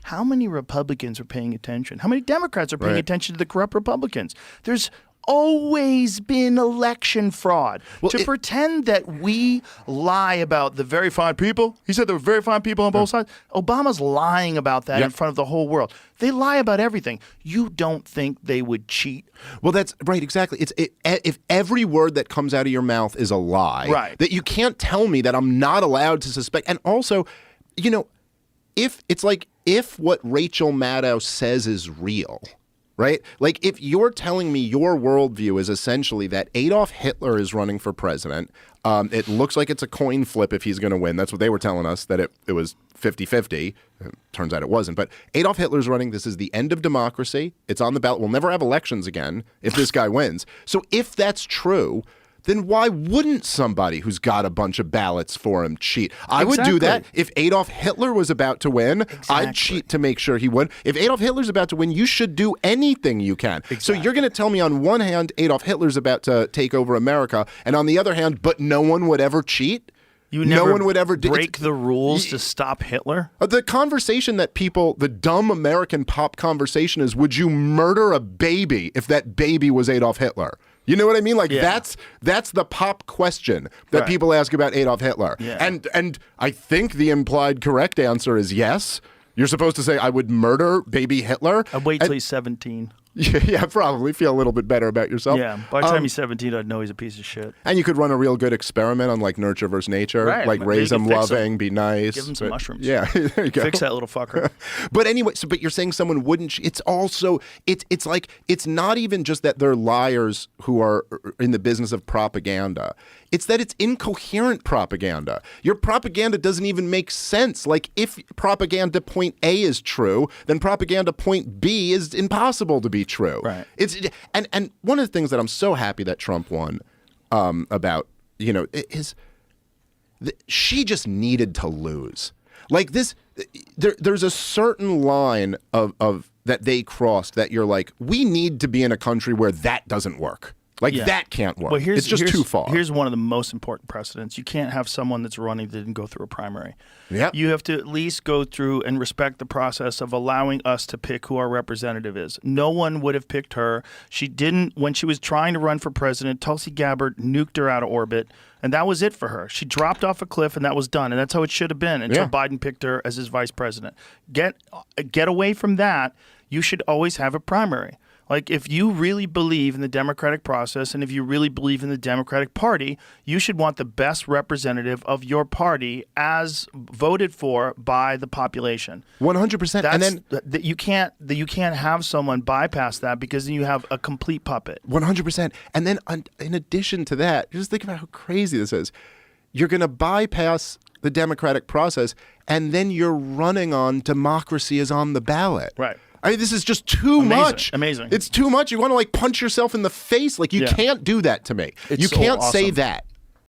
How many Republicans are paying attention? How many Democrats are paying Right. attention to the corrupt Republicans? There's always been election fraud. Well, To pretend that we lie about the very fine people, he said there were very fine people on both sides. Obama's lying about that in front of the whole world. They lie about everything. You don't think they would cheat? Well, that's right. Exactly. If every word that comes out of your mouth is a lie, Right. that you can't tell me that I'm not allowed to suspect. And also, you know, if what Rachel Maddow says is real, right? Like if you're telling me your worldview is essentially that Adolf Hitler is running for president, it looks like it's a coin flip if he's going to win. That's what they were telling us, that it was 50-50. Turns out it wasn't. But Adolf Hitler's running. This is the end of democracy. It's on the ballot. We'll never have elections again if this guy wins. So if that's true, then why wouldn't somebody who's got a bunch of ballots for him cheat? I would do that. If Adolf Hitler was about to win, I'd cheat to make sure he won. If Adolf Hitler's about to win, you should do anything you can. So you're going to tell me on one hand, Adolf Hitler's about to take over America, and on the other hand, but no one would ever cheat? No one would ever break the rules to stop Hitler? The conversation that the dumb American pop conversation is, would you murder a baby if that baby was Adolf Hitler? You know what I mean? Like that's the pop question that people ask about Adolf Hitler. Yeah. And I think the implied correct answer is yes. You're supposed to say, I would murder baby Hitler. I'd wait till he's 17. Yeah, probably feel a little bit better about yourself. Yeah, by the time he's 17, I'd know he's a piece of shit. And you could run a real good experiment on like nurture versus nature, like raise him loving, be nice. Give him some mushrooms. Yeah, there you go. Fix that little fucker. But anyway, but you're saying someone wouldn't. It's also it's like it's not even just that they're liars who are in the business of propaganda. It's that it's incoherent propaganda. Your propaganda doesn't even make sense. Like if propaganda point A is true, then propaganda point B is impossible to be true. Right. And one of the things that I'm so happy that Trump won about, you know, is she just needed to lose. Like this, there's a certain line of that they crossed that you're like, we need to be in a country where that doesn't work. Like that can't work. Well, it's just too far. Here's one of the most important precedents. You can't have someone that's running that didn't go through a primary. Yep. You have to at least go through and respect the process of allowing us to pick who our representative is. No one would have picked her. She didn't, when she was trying to run for president, Tulsi Gabbard nuked her out of orbit, and that was it for her. She dropped off a cliff, and that was done, and that's how it should have been until Biden picked her as his vice president. Get away from that. You should always have a primary. Like, if you really believe in the democratic process and if you really believe in the Democratic Party, you should want the best representative of your party as voted for by the population. 100%. And then you can't have someone bypass that because then you have a complete puppet. 100%. And then in addition to that, just think about how crazy this is. You're going to bypass the democratic process, and then you're running on democracy is on the ballot. Right. I mean, this is just too much. Amazing. It's too much. You want to like punch yourself in the face. Like you can't do that to me. You can't say that.